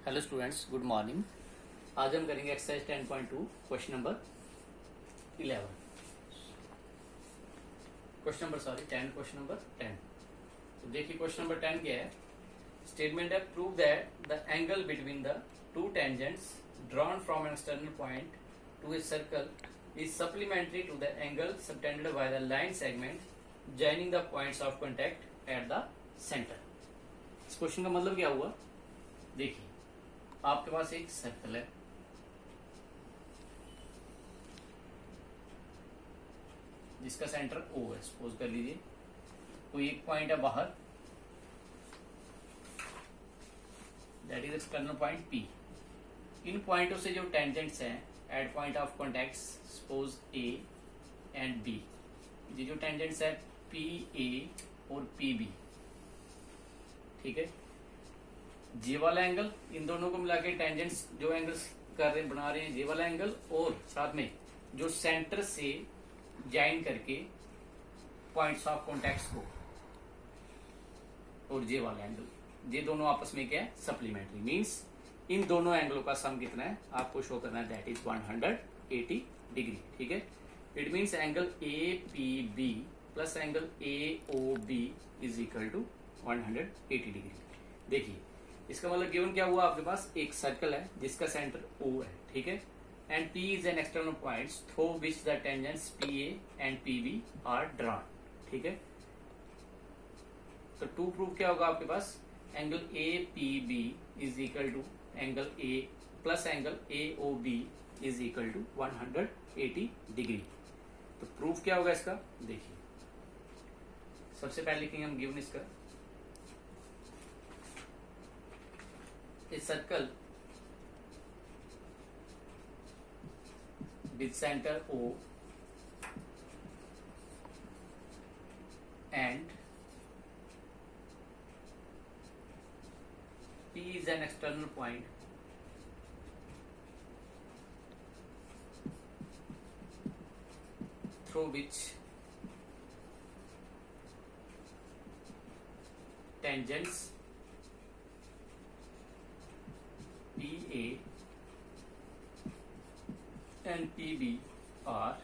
Hello students, good morning. आज हम करेंगे exercise 10.2 question number 11 question number 10। तो देखिए क्वेश्चन नंबर 10 क्या है। स्टेटमेंट है, prove that the angle between the two tangents drawn from an external point to a circle is supplementary to the angle subtended by the line segment joining the points of contact at the centre. इस question का मतलब क्या हुआ, देखिए आपके पास एक circle है, जिसका सेंटर O है। सपोज कर लीजिए कोई एक पॉइंट है बाहर, that is external point P। इन पॉइंटों से जो टेंजेंट्स हैं at point of contact, suppose A and B, ये जो टेंजेंट्स है PA और PB, ठीक है। जे वाला एंगल, इन दोनों को मिला के टेंजेंट्स जो एंगल्स कर रहे बना रहे हैं, जे वाला एंगल, और साथ में जो सेंटर से ज्वाइन करके पॉइंट्स ऑफ कॉन्टैक्ट्स को, और जे वाला एंगल, ये दोनों आपस में क्या है, सप्लीमेंट्री। मींस इन दोनों एंगलों का सम कितना है आपको शो करना है, दैट इज 180 डिग्री, ठीक है। It means angle APB plus angle AOB is equal to 180 degree. देखिए इसका मतलब गिवन क्या हुआ, आपके पास एक सर्कल है जिसका सेंटर O है, ठीक है, and P is an external point through which the tangents PA and PB are drawn, ठीक है। तो टू प्रूफ क्या होगा आपके पास, angle APB is equal to angle A plus angle AOB is equal to 180 degree. तो proof क्या होगा इसका, देखिए सबसे पहले लिखेंगे हम गिवन इसका, a circle with center O and P is an external point through which tangents PA and PB are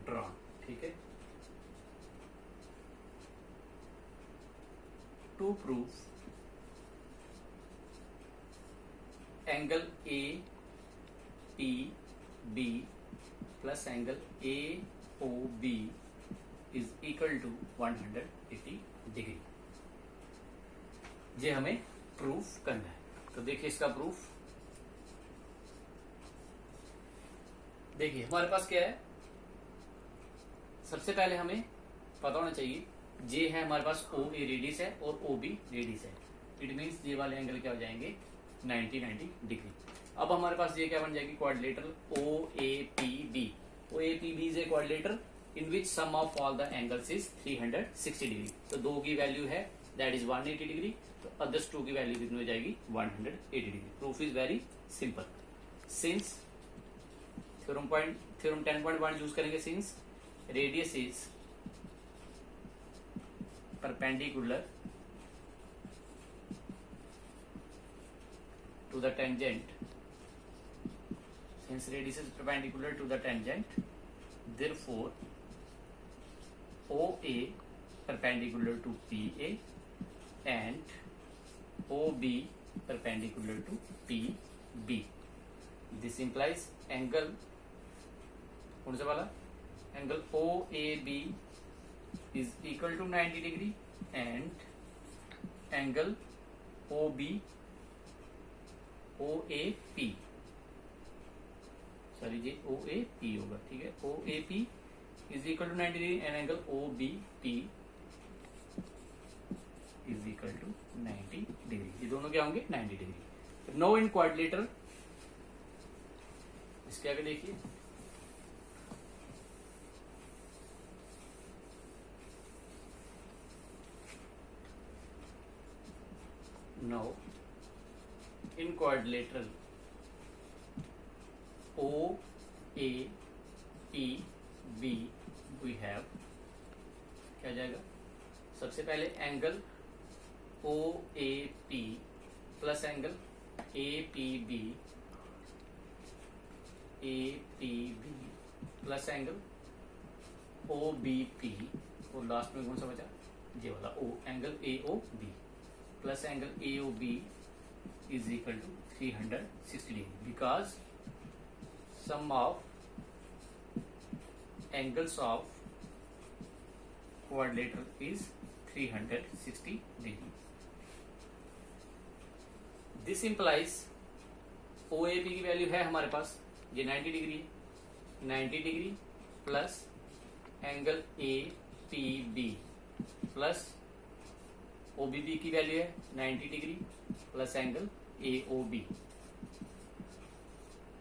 drawn, ठीक है। To proof angle APB plus angle AOB is equal to 180 degree, ये हमें proof करना है। तो देखिए इसका proof, देखिए हमारे पास क्या है, सबसे पहले हमें पता होना चाहिए जे है हमारे पास OA रेडियस है और OB रेडियस है। इट मींस जे वाले एंगल क्या हो जाएंगे, 90 डिग्री। अब हमारे पास ये क्या बन जाएगी, quadrilateral OAPB। OAPB is a quadrilateral in which sum of all the angles is 360 degree. तो दो की वैल्यू है दैट इज 180 डिग्री, तो अदर्स टू की वैल्यू कितनी हो जाएगी, 180 degree. Proof is very simple. Since theorem 10.1 use करेंगे, since radius is perpendicular to the tangent, since radius is perpendicular to the tangent, therefore OA perpendicular to PA and OB perpendicular to PB. This implies angle, कौन सा वाला, angle OAB is equal to 90 degree and angle OAP, sorry जी OAP होगा, ठीक है। OAP is equal to 90 degree and angle OBP is equal to 90 degree. ये दोनों क्या होंगे, 90 डिग्री। नो इन क्वाड्रिलेटरल, इसके आगे देखिए, no in quadrilateral OAPB we have, क्या जाएगा, सबसे पहले angle OAP plus angle APB plus angle OBP, और लास्ट में कौन सा बचा, ये वाला O, angle AOB plus angle AOB is equal to 360 degree, because sum of angles of quadrilateral is 360 degree. This implies OAP की वैल्यू है हमारे पास, ये 90 डिग्री है, 90 degree plus angle APB plus OBB की वैल्यू है 90 degree plus angle AOB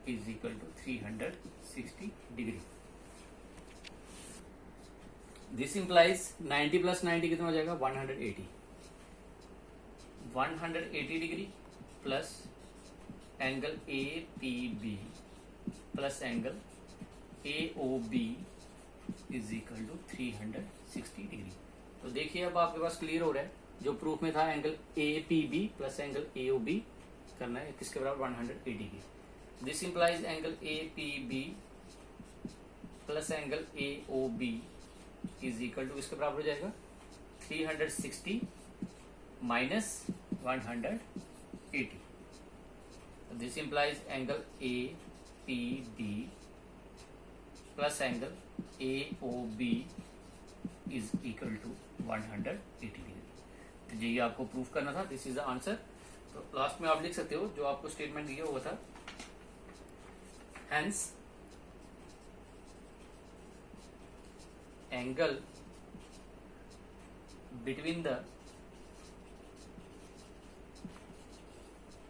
is equal to 360 degree. This implies 90 plus 90 कितना हो जाएगा, 180. 180 degree plus angle APB plus angle AOB is equal to 360 degree. तो देखिए अब आपके पास क्लियर हो रहा है, जो प्रूफ में था angle APB plus angle AOB करना है किसके बराबर, 180 degree. This implies angle APB plus angle AOB is equal to इसके बराबर हो जाएगा 360 minus 180. This implies angle APB plus angle AOB is equal to 180 degree. तो ये आपको प्रूफ करना था, दिस इज द आंसर. तो लास्ट में आप लिख सकते हो जो आपको स्टेटमेंट दिया हुआ था, hence angle between the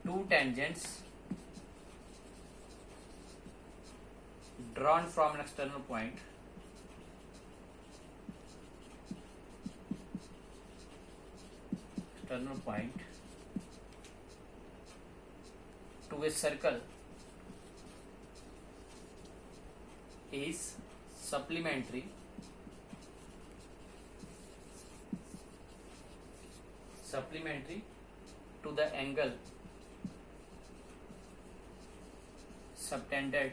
two tangents drawn from an external point to a circle is supplementary to the angle subtended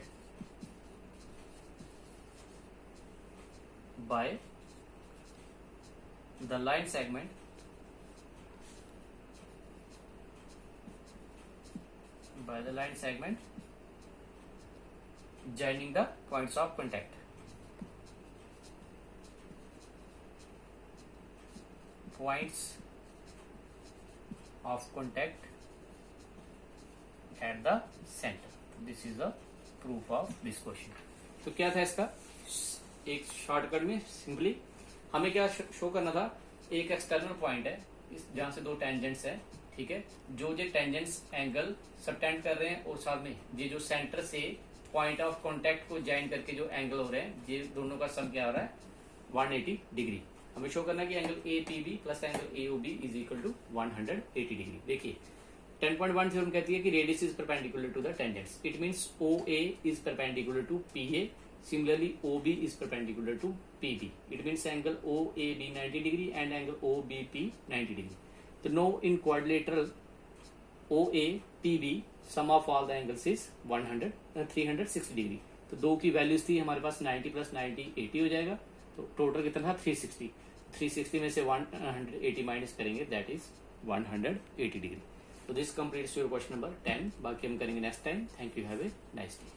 by the line segment joining the points of contact. Points of contact at the center. This is the proof of this question. तो क्या था इसका, एक shortcut में simply हमें क्या show करना था, एक एक्सटर्नल पॉइंट है इस जहां से दो टेंजेंट्स है, ठीक है, जो टेंजेंट्स एंगल सबटेंड कर रहे हैं और साथ में ये जो सेंटर से पॉइंट ऑफ कांटेक्ट को ज्वाइन करके जो एंगल हो रहे हैं, ये दोनों का सम क्या हो रहा है, 180 डिग्री. हमें शो करना है कि angle APB plus angle AOB is equal to 180 degree. देखिए 10.1 थ्योरम कहती है कि radius is perpendicular to the tangents. It means OA is perpendicular to PA. Similarly, OB is perpendicular to PB. It means angle OAB 90 degree and angle OBP 90 degree. So now in quadrilateral OAPB, sum of all the angles is 360 degree. तो दो की values थी हमारे पास 90 plus 90 80 हो जाएगा. तो total कितना था 360. 360 में से 180 माइनस करेंगे, दैट इज 180 डिग्री. तो this completes your question number 10. बाकी हम करेंगे next time. Thank you, have a nice day.